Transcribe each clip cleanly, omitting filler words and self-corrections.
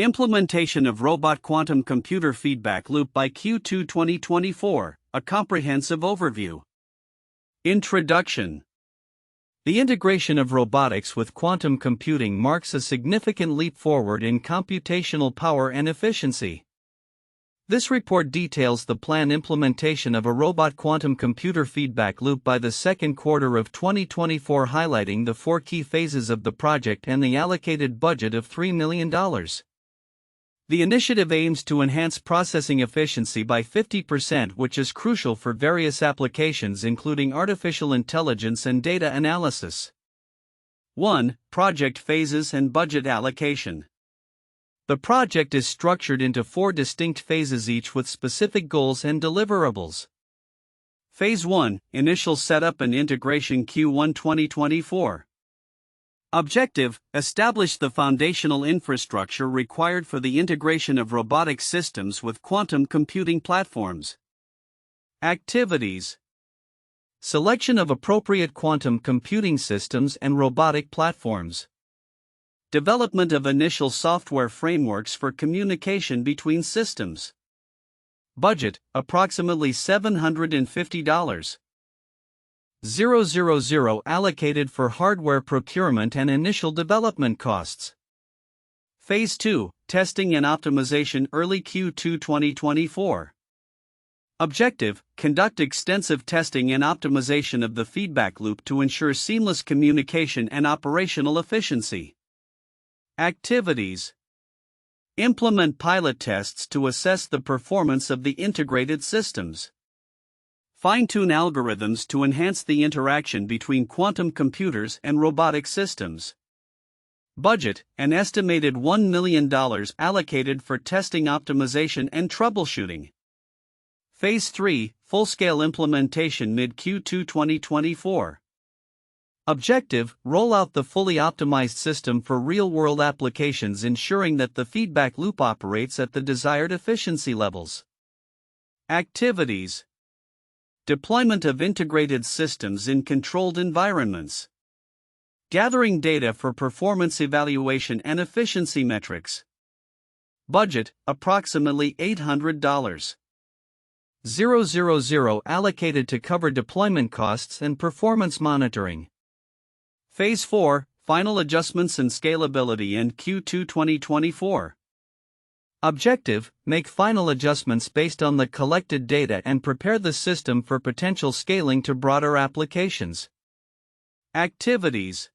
Implementation of Robot Quantum Computer Feedback Loop by Q2 2024, a comprehensive overview. Introduction. The integration of robotics with quantum computing marks a significant leap forward in computational power and efficiency. This report details the planned implementation of a robot quantum computer feedback loop by the second quarter of 2024, highlighting the 4 key phases of the project and the allocated budget of $3 million. The initiative aims to enhance processing efficiency by 50%, which is crucial for various applications including artificial intelligence and data analysis. 1. Project phases and budget allocation. The project is structured into 4 distinct phases, each with specific goals and deliverables. Phase 1, Initial Setup and Integration, Q1 2024. Objective: establish the foundational infrastructure required for the integration of robotic systems with quantum computing platforms. Activities: selection of appropriate quantum computing systems and robotic platforms. Development of initial software frameworks for communication between systems. Budget: approximately $750,000. Allocated for hardware procurement and initial development costs. Phase 2, Testing and Optimization, early Q2 2024. Objective: conduct extensive testing and optimization of the feedback loop to ensure seamless communication and operational efficiency. Activities: implement pilot tests to assess the performance of the integrated systems. Fine-tune algorithms to enhance the interaction between quantum computers and robotic systems. Budget: an estimated $1 million allocated for testing, optimization, and troubleshooting. Phase 3, full-scale implementation, mid-Q2 2024. Objective: roll out the fully optimized system for real-world applications, ensuring that the feedback loop operates at the desired efficiency levels. Activities: deployment of integrated systems in controlled environments. Gathering data for performance evaluation and efficiency metrics. Budget: approximately $800,000. Allocated to cover deployment costs and performance monitoring. Phase 4, Final Adjustments and Scalability, and Q2 2024. Objective: make final adjustments based on the collected data and prepare the system for potential scaling to broader applications. Activities: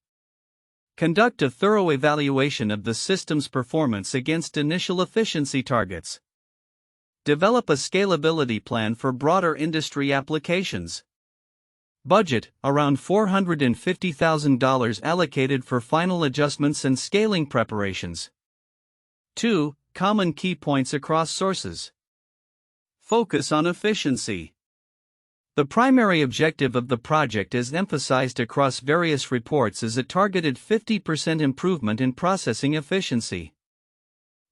conduct a thorough evaluation of the system's performance against initial efficiency targets. Develop a scalability plan for broader industry applications. Budget: around $450,000 allocated for final adjustments and scaling preparations. 2. Common key points across sources. Focus on efficiency. The primary objective of the project, as emphasized across various reports, is a targeted 50% improvement in processing efficiency.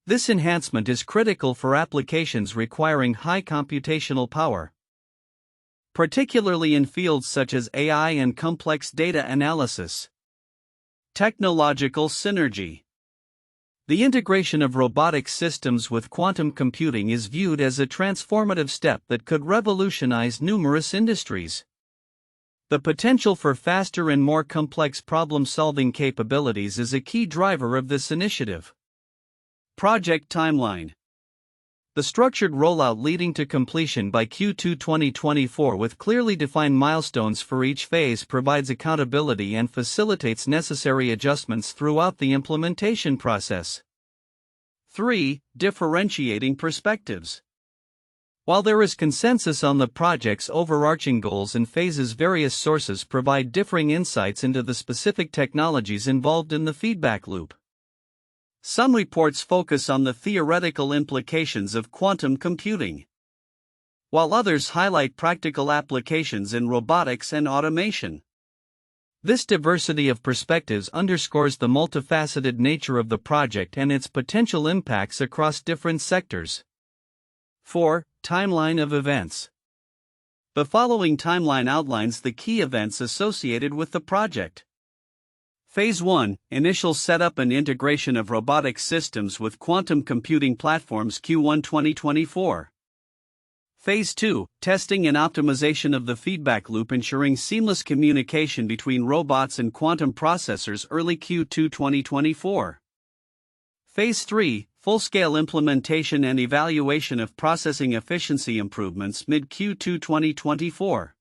This enhancement is critical for applications requiring high computational power, particularly in fields such as AI and complex data analysis. Technological synergy. The integration of robotic systems with quantum computing is viewed as a transformative step that could revolutionize numerous industries. The potential for faster and more complex problem-solving capabilities is a key driver of this initiative. Project timeline. The structured rollout leading to completion by Q2 2024 with clearly defined milestones for each phase provides accountability and facilitates necessary adjustments throughout the implementation process. 3. Differentiating perspectives. While there is consensus on the project's overarching goals and phases, various sources provide differing insights into the specific technologies involved in the feedback loop. Some reports focus on the theoretical implications of quantum computing, while others highlight practical applications in robotics and automation. This diversity of perspectives underscores the multifaceted nature of the project and its potential impacts across different sectors. 4. Timeline of events. The following timeline outlines the key events associated with the project. Phase 1, Initial Setup and Integration of Robotic Systems with Quantum Computing Platforms Q1 2024. Phase 2, Testing and Optimization of the Feedback Loop ensuring seamless communication between robots and quantum processors early Q2 2024. Phase 3, Full-Scale Implementation and Evaluation of Processing Efficiency Improvements mid-Q2 2024.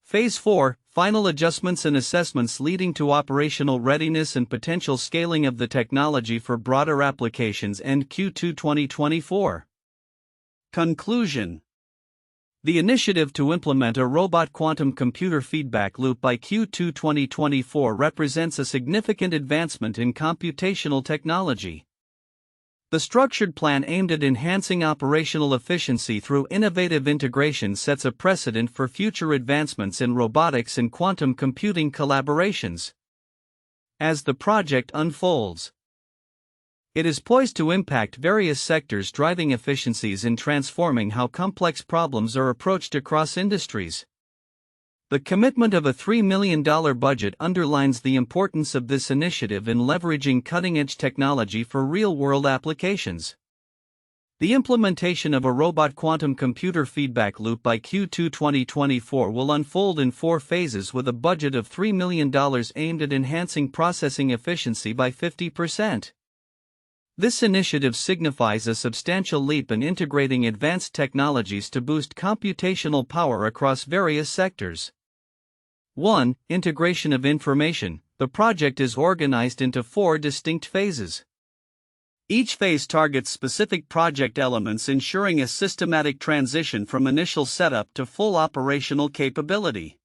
Phase 4, Final Adjustments and Assessments leading to operational readiness and potential scaling of the technology for broader applications end Q2 2024. Conclusion. The initiative to implement a robot quantum computer feedback loop by Q2 2024 represents a significant advancement in computational technology. The structured plan aimed at enhancing operational efficiency through innovative integration sets a precedent for future advancements in robotics and quantum computing collaborations. As the project unfolds, it is poised to impact various sectors, driving efficiencies and transforming how complex problems are approached across industries. The commitment of a $3 million budget underlines the importance of this initiative in leveraging cutting-edge technology for real-world applications. The implementation of a robot quantum computer feedback loop by Q2 2024 will unfold in 4 phases with a budget of $3 million aimed at enhancing processing efficiency by 50%. This initiative signifies a substantial leap in integrating advanced technologies to boost computational power across various sectors. 1. Integration of information. The project is organized into 4 distinct phases. Each phase targets specific project elements, ensuring a systematic transition from initial setup to full operational capability.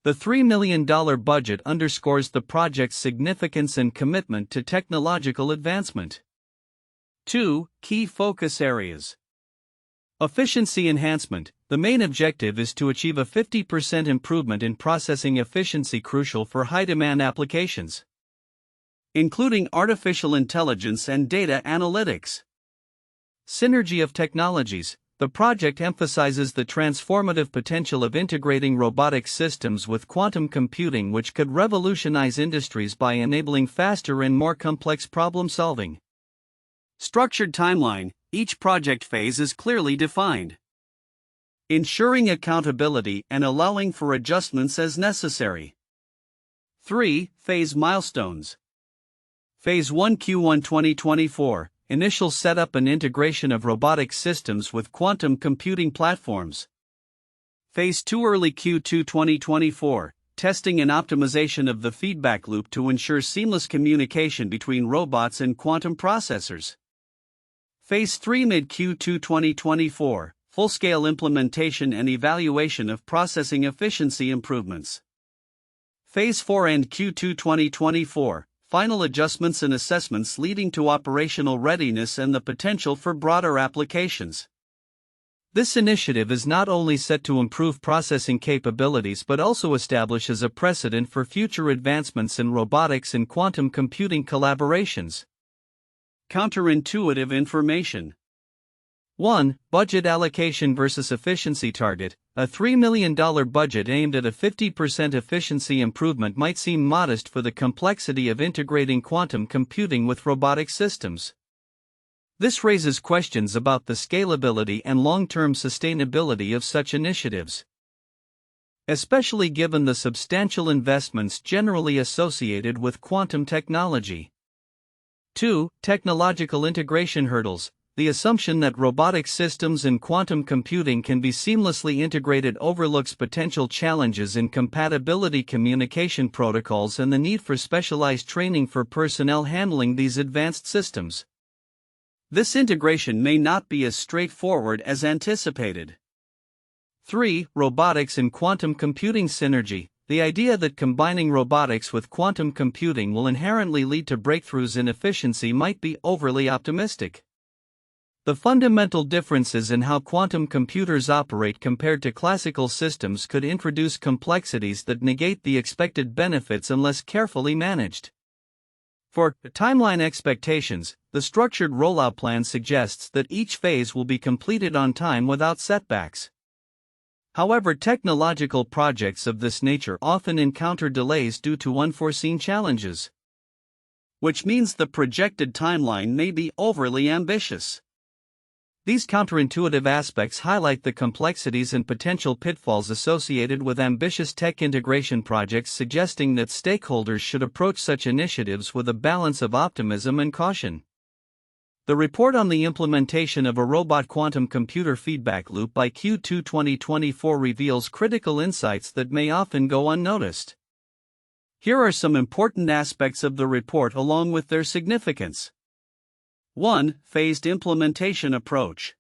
The $3 million budget underscores the project's significance and commitment to technological advancement. 2. Key focus areas. Efficiency enhancement. The main objective is to achieve a 50% improvement in processing efficiency crucial for high-demand applications, including artificial intelligence and data analytics. Synergy of technologies. The project emphasizes the transformative potential of integrating robotic systems with quantum computing, which could revolutionize industries by enabling faster and more complex problem-solving. Structured timeline. Each project phase is clearly defined, ensuring accountability and allowing for adjustments as necessary. 3. Phase milestones. Phase 1 Q1 2024. Initial setup and integration of robotic systems with quantum computing platforms. Phase 2 early Q2 2024. Testing and optimization of the feedback loop to ensure seamless communication between robots and quantum processors. Phase 3 mid Q2 2024. Full-scale implementation and evaluation of processing efficiency improvements. Phase 4 end Q2 2024. Final adjustments and assessments leading to operational readiness and the potential for broader applications. This initiative is not only set to improve processing capabilities but also establishes a precedent for future advancements in robotics and quantum computing collaborations. Counterintuitive information. 1. Budget allocation versus efficiency target. A $3 million budget aimed at a 50% efficiency improvement might seem modest for the complexity of integrating quantum computing with robotic systems. This raises questions about the scalability and long-term sustainability of such initiatives, especially given the substantial investments generally associated with quantum technology. 2. Technological integration hurdles. The assumption that robotic systems and quantum computing can be seamlessly integrated overlooks potential challenges in compatibility, communication protocols, and the need for specialized training for personnel handling these advanced systems. This integration may not be as straightforward as anticipated. 3. Robotics and quantum computing synergy. The idea that combining robotics with quantum computing will inherently lead to breakthroughs in efficiency might be overly optimistic. The fundamental differences in how quantum computers operate compared to classical systems could introduce complexities that negate the expected benefits unless carefully managed. For timeline expectations, the structured rollout plan suggests that each phase will be completed on time without setbacks. However, technological projects of this nature often encounter delays due to unforeseen challenges, which means the projected timeline may be overly ambitious. These counterintuitive aspects highlight the complexities and potential pitfalls associated with ambitious tech integration projects, suggesting that stakeholders should approach such initiatives with a balance of optimism and caution. The report on the implementation of a robot quantum computer feedback loop by Q2 2024 reveals critical insights that may often go unnoticed. Here are some important aspects of the report along with their significance. 1. Phased implementation approach.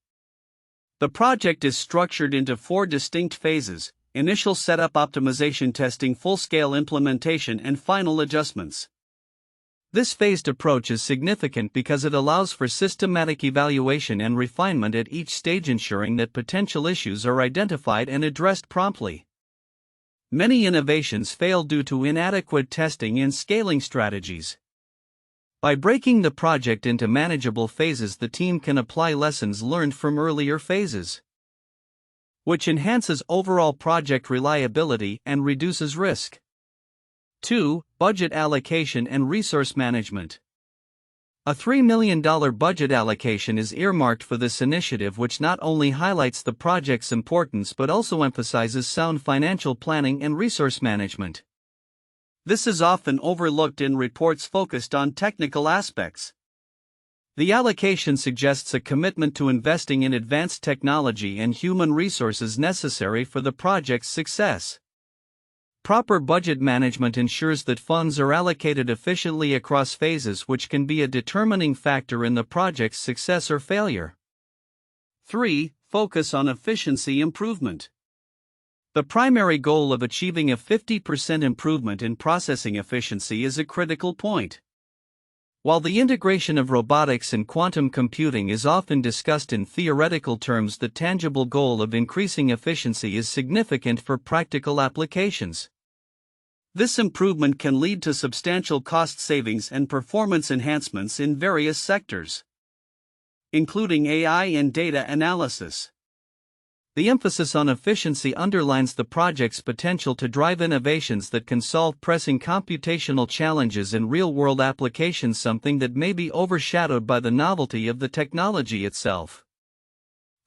The project is structured into 4 distinct phases: initial setup, optimization, testing, full-scale implementation, and final adjustments. This phased approach is significant because it allows for systematic evaluation and refinement at each stage, ensuring that potential issues are identified and addressed promptly. Many innovations fail due to inadequate testing and scaling strategies. By breaking the project into manageable phases, the team can apply lessons learned from earlier phases, which enhances overall project reliability and reduces risk. 2. Budget allocation and resource management. A $3 million budget allocation is earmarked for this initiative, which not only highlights the project's importance but also emphasizes sound financial planning and resource management. This is often overlooked in reports focused on technical aspects. The allocation suggests a commitment to investing in advanced technology and human resources necessary for the project's success. Proper budget management ensures that funds are allocated efficiently across phases, which can be a determining factor in the project's success or failure. 3. Focus on efficiency improvement. The primary goal of achieving a 50% improvement in processing efficiency is a critical point. While the integration of robotics and quantum computing is often discussed in theoretical terms, the tangible goal of increasing efficiency is significant for practical applications. This improvement can lead to substantial cost savings and performance enhancements in various sectors, including AI and data analysis. The emphasis on efficiency underlines the project's potential to drive innovations that can solve pressing computational challenges in real-world applications, something that may be overshadowed by the novelty of the technology itself.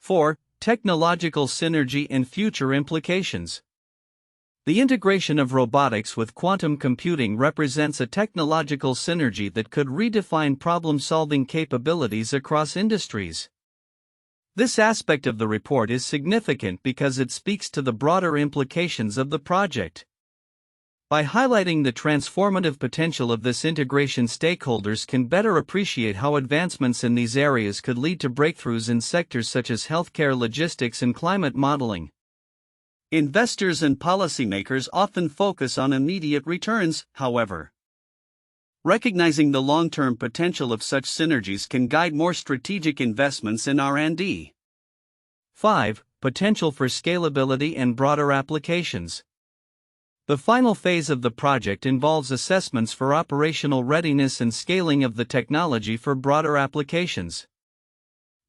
4. Technological synergy and future implications. The integration of robotics with quantum computing represents a technological synergy that could redefine problem-solving capabilities across industries. This aspect of the report is significant because it speaks to the broader implications of the project. By highlighting the transformative potential of this integration, stakeholders can better appreciate how advancements in these areas could lead to breakthroughs in sectors such as healthcare, logistics, and climate modeling. Investors and policymakers often focus on immediate returns, however. Recognizing the long-term potential of such synergies can guide more strategic investments in R&D. 5. Potential for scalability and broader applications. The final phase of the project involves assessments for operational readiness and scaling of the technology for broader applications.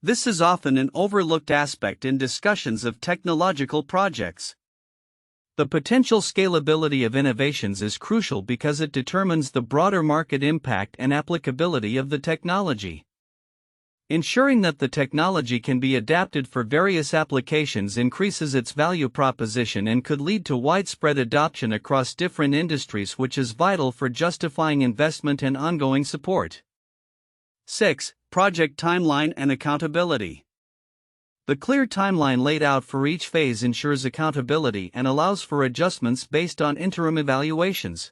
This is often an overlooked aspect in discussions of technological projects. The potential scalability of innovations is crucial because it determines the broader market impact and applicability of the technology. Ensuring that the technology can be adapted for various applications increases its value proposition and could lead to widespread adoption across different industries, which is vital for justifying investment and ongoing support. 6. Project timeline and accountability. The clear timeline laid out for each phase ensures accountability and allows for adjustments based on interim evaluations.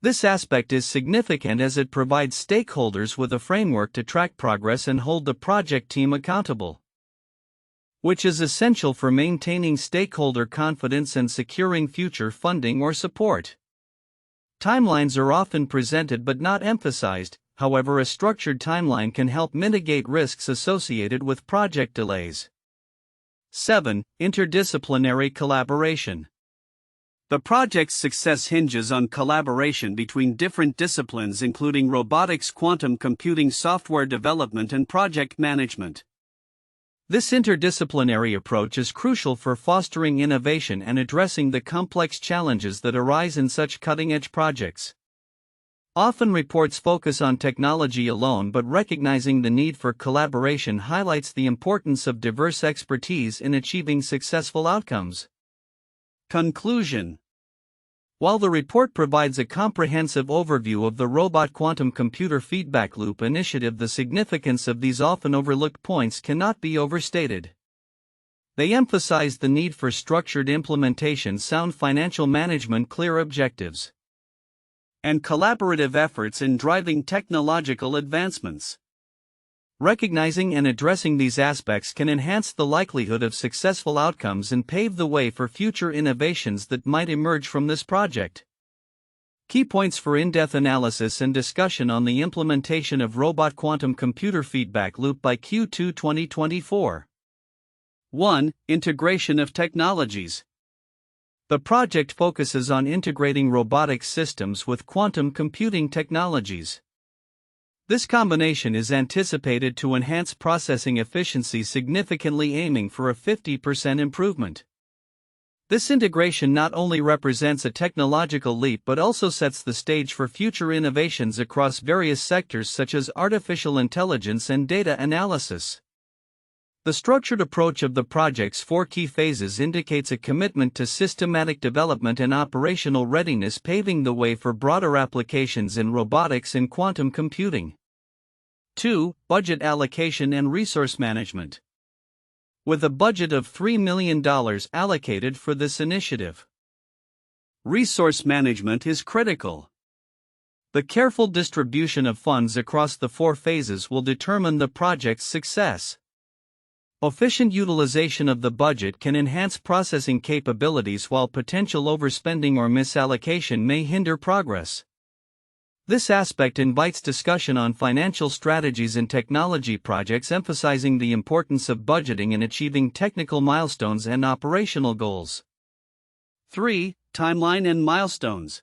This aspect is significant as it provides stakeholders with a framework to track progress and hold the project team accountable, which is essential for maintaining stakeholder confidence and securing future funding or support. Timelines are often presented but not emphasized. However, a structured timeline can help mitigate risks associated with project delays. 7. Interdisciplinary collaboration. The project's success hinges on collaboration between different disciplines, including robotics, quantum computing, software development, and project management. This interdisciplinary approach is crucial for fostering innovation and addressing the complex challenges that arise in such cutting-edge projects. Often reports focus on technology alone, but recognizing the need for collaboration highlights the importance of diverse expertise in achieving successful outcomes. Conclusion. While the report provides a comprehensive overview of the Robot Quantum Computer Feedback Loop initiative, the significance of these often overlooked points cannot be overstated. They emphasize the need for structured implementation, sound financial management, clear objectives, and collaborative efforts in driving technological advancements. Recognizing and addressing these aspects can enhance the likelihood of successful outcomes and pave the way for future innovations that might emerge from this project. Key points for in-depth analysis and discussion on the implementation of Robot Quantum Computer Feedback Loop by Q2 2024. 1. Integration of technologies. The project focuses on integrating robotics systems with quantum computing technologies. This combination is anticipated to enhance processing efficiency significantly, aiming for a 50% improvement. This integration not only represents a technological leap but also sets the stage for future innovations across various sectors such as artificial intelligence and data analysis. The structured approach of the project's 4 key phases indicates a commitment to systematic development and operational readiness, paving the way for broader applications in robotics and quantum computing. 2. Budget allocation and resource management. With a budget of $3 million allocated for this initiative, resource management is critical. The careful distribution of funds across the 4 phases will determine the project's success. Efficient utilization of the budget can enhance processing capabilities, while potential overspending or misallocation may hinder progress. This aspect invites discussion on financial strategies in technology projects, emphasizing the importance of budgeting in achieving technical milestones and operational goals. 3. Timeline and milestones.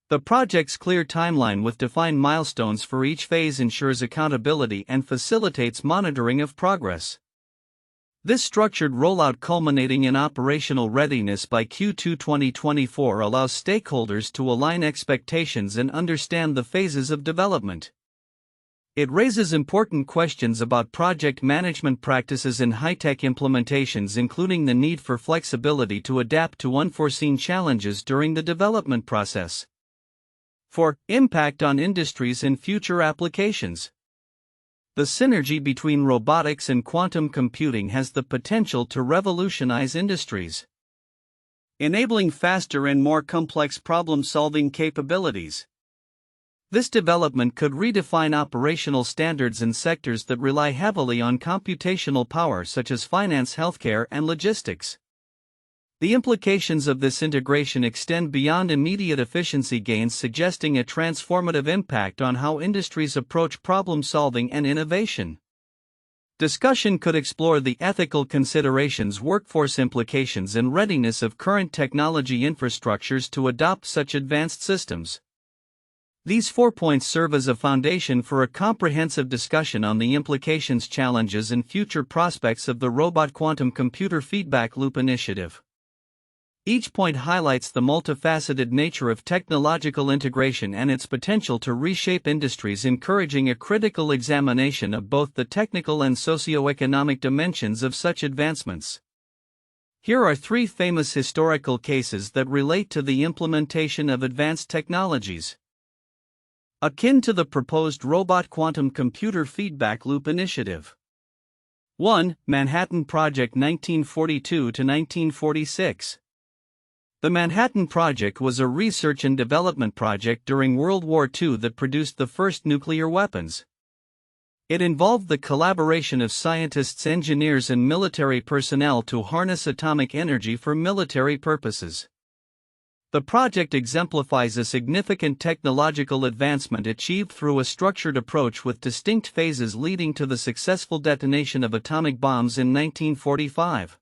The project's clear timeline with defined milestones for each phase ensures accountability and facilitates monitoring of progress. This structured rollout, culminating in operational readiness by Q2 2024, allows stakeholders to align expectations and understand the phases of development. It raises important questions about project management practices in high-tech implementations, including the need for flexibility to adapt to unforeseen challenges during the development process. 4. Impact on industries and future applications. The synergy between robotics and quantum computing has the potential to revolutionize industries, enabling faster and more complex problem-solving capabilities. This development could redefine operational standards in sectors that rely heavily on computational power, such as finance, healthcare, and logistics. The implications of this integration extend beyond immediate efficiency gains, suggesting a transformative impact on how industries approach problem-solving and innovation. Discussion could explore the ethical considerations, workforce implications, and readiness of current technology infrastructures to adopt such advanced systems. These 4 points serve as a foundation for a comprehensive discussion on the implications, challenges, and future prospects of the Robot Quantum Computer Feedback Loop initiative. Each point highlights the multifaceted nature of technological integration and its potential to reshape industries, encouraging a critical examination of both the technical and socio-economic dimensions of such advancements. Here are 3 famous historical cases that relate to the implementation of advanced technologies akin to the proposed Robot Quantum Computer Feedback Loop initiative. 1. Manhattan Project 1942 to 1946. The Manhattan Project was a research and development project during World War II that produced the first nuclear weapons. It involved the collaboration of scientists, engineers, and military personnel to harness atomic energy for military purposes. The project exemplifies a significant technological advancement achieved through a structured approach with distinct phases leading to the successful detonation of atomic bombs in 1945.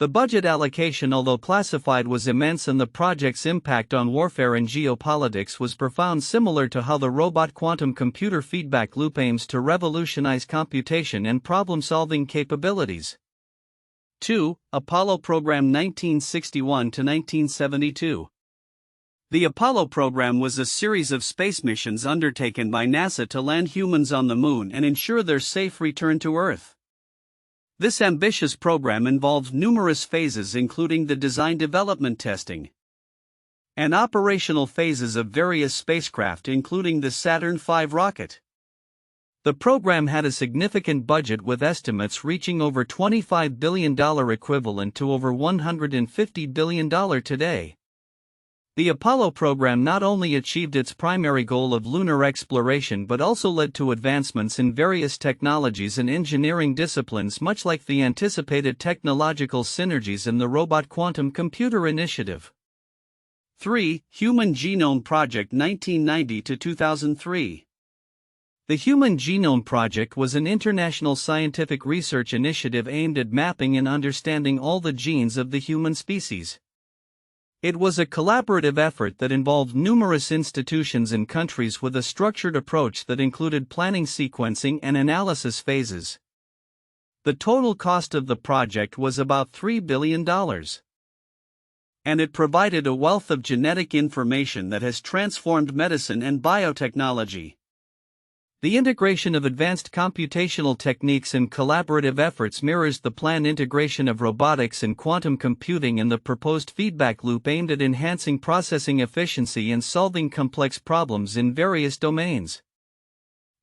The budget allocation, although classified, was immense, and the project's impact on warfare and geopolitics was profound, similar to how the robot quantum computer feedback loop aims to revolutionize computation and problem-solving capabilities. 2. Apollo Program 1961 to 1972. The Apollo program was a series of space missions undertaken by NASA to land humans on the Moon and ensure their safe return to Earth. This ambitious program involved numerous phases, including the design, development, testing, and operational phases of various spacecraft, including the Saturn V rocket. The program had a significant budget, with estimates reaching over $25 billion, equivalent to over $150 billion today. The Apollo program not only achieved its primary goal of lunar exploration but also led to advancements in various technologies and engineering disciplines, much like the anticipated technological synergies in the Robot Quantum Computer Initiative. 3. Human Genome Project 1990 to 2003. The Human Genome Project was an international scientific research initiative aimed at mapping and understanding all the genes of the human species. It was a collaborative effort that involved numerous institutions and countries, with a structured approach that included planning, sequencing, and analysis phases. The total cost of the project was about $3 billion. And it provided a wealth of genetic information that has transformed medicine and biotechnology. The integration of advanced computational techniques and collaborative efforts mirrors the planned integration of robotics and quantum computing in the proposed feedback loop, aimed at enhancing processing efficiency and solving complex problems in various domains.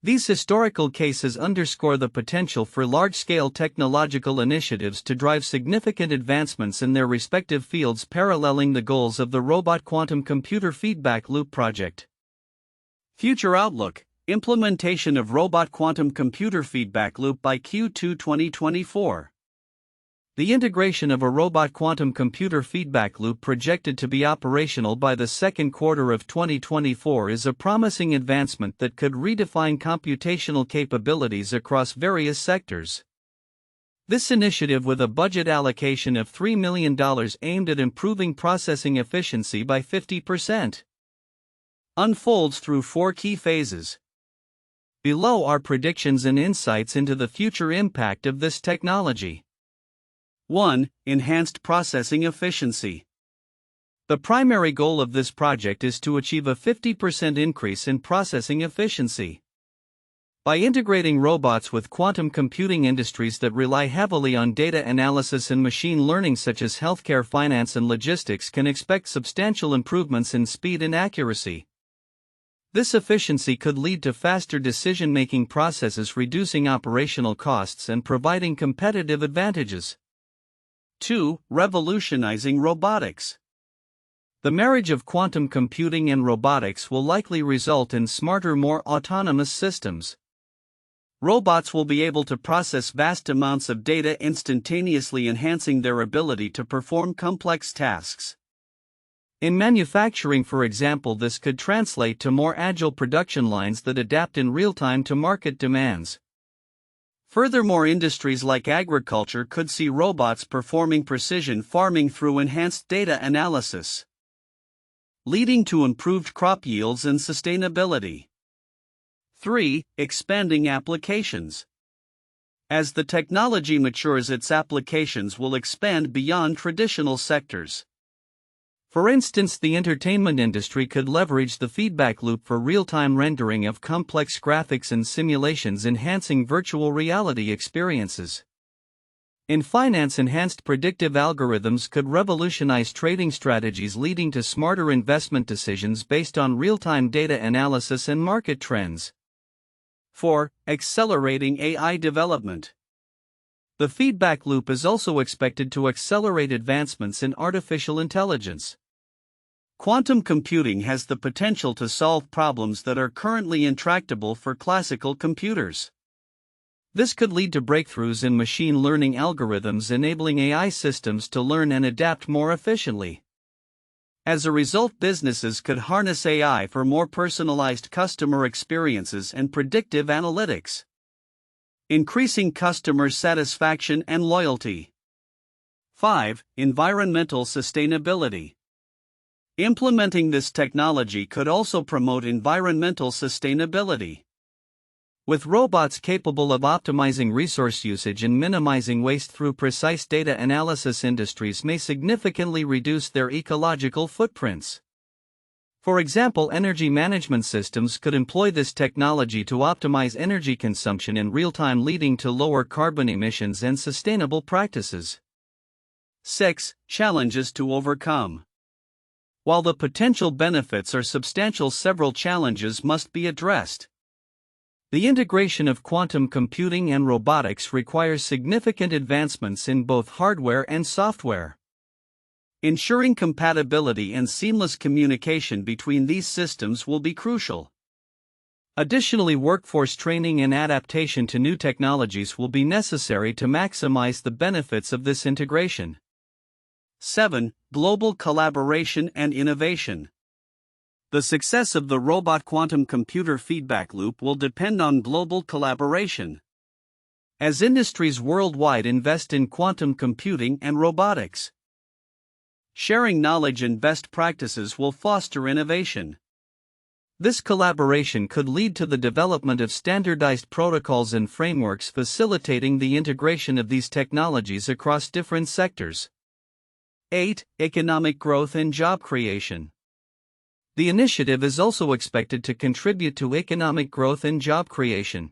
These historical cases underscore the potential for large-scale technological initiatives to drive significant advancements in their respective fields, paralleling the goals of the Robot Quantum Computer Feedback Loop project. Future outlook: implementation of Robot Quantum Computer Feedback Loop by Q2 2024. The integration of a Robot Quantum Computer Feedback Loop, projected to be operational by the second quarter of 2024, is a promising advancement that could redefine computational capabilities across various sectors. This initiative, with a budget allocation of $3 million, aimed at improving processing efficiency by 50%, unfolds through 4 key phases. Below are predictions and insights into the future impact of this technology. 1. Enhanced processing efficiency. The primary goal of this project is to achieve a 50% increase in processing efficiency. By integrating robots with quantum computing, industries that rely heavily on data analysis and machine learning, such as healthcare, finance, and logistics, can expect substantial improvements in speed and accuracy. This efficiency could lead to faster decision-making processes, reducing operational costs and providing competitive advantages. 2. Revolutionizing robotics. The marriage of quantum computing and robotics will likely result in smarter, more autonomous systems. Robots will be able to process vast amounts of data instantaneously, enhancing their ability to perform complex tasks. In manufacturing, for example, this could translate to more agile production lines that adapt in real time to market demands. Furthermore, industries like agriculture could see robots performing precision farming through enhanced data analysis, leading to improved crop yields and sustainability. 3. Expanding applications. As the technology matures, its applications will expand beyond traditional sectors. For instance, the entertainment industry could leverage the feedback loop for real-time rendering of complex graphics and simulations, enhancing virtual reality experiences. In finance, enhanced predictive algorithms could revolutionize trading strategies, leading to smarter investment decisions based on real-time data analysis and market trends. 4. Accelerating AI development. The feedback loop is also expected to accelerate advancements in artificial intelligence. Quantum computing has the potential to solve problems that are currently intractable for classical computers. This could lead to breakthroughs in machine learning algorithms, enabling AI systems to learn and adapt more efficiently. As a result, businesses could harness AI for more personalized customer experiences and predictive analytics, increasing customer satisfaction and loyalty. 5. Environmental sustainability. Implementing this technology could also promote environmental sustainability. With robots capable of optimizing resource usage and minimizing waste through precise data analysis, industries may significantly reduce their ecological footprints. For example, energy management systems could employ this technology to optimize energy consumption in real time, leading to lower carbon emissions and sustainable practices. 6. Challenges to overcome. While the potential benefits are substantial, several challenges must be addressed. The integration of quantum computing and robotics requires significant advancements in both hardware and software. Ensuring compatibility and seamless communication between these systems will be crucial. Additionally, workforce training and adaptation to new technologies will be necessary to maximize the benefits of this integration. 7. Global collaboration and innovation. The success of the robot quantum computer feedback loop will depend on global collaboration. As industries worldwide invest in quantum computing and robotics, sharing knowledge and best practices will foster innovation. This collaboration could lead to the development of standardized protocols and frameworks, facilitating the integration of these technologies across different sectors. 8. Economic growth and job creation. The initiative is also expected to contribute to economic growth and job creation.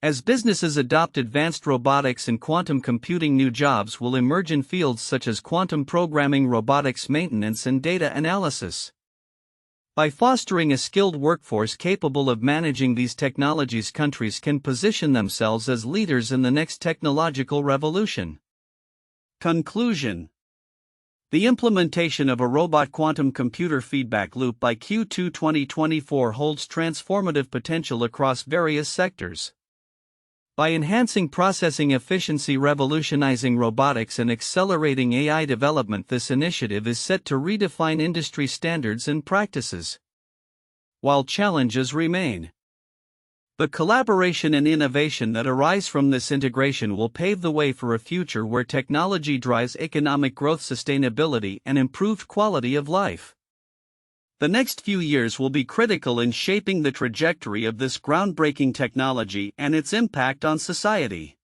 As businesses adopt advanced robotics and quantum computing, new jobs will emerge in fields such as quantum programming, robotics maintenance, and data analysis. By fostering a skilled workforce capable of managing these technologies, countries can position themselves as leaders in the next technological revolution. Conclusion. The implementation of a robot quantum computer feedback loop by Q2 2024 holds transformative potential across various sectors. By enhancing processing efficiency, revolutionizing robotics, and accelerating AI development, this initiative is set to redefine industry standards and practices. While challenges remain, the collaboration and innovation that arise from this integration will pave the way for a future where technology drives economic growth, sustainability, and improved quality of life. The next few years will be critical in shaping the trajectory of this groundbreaking technology and its impact on society.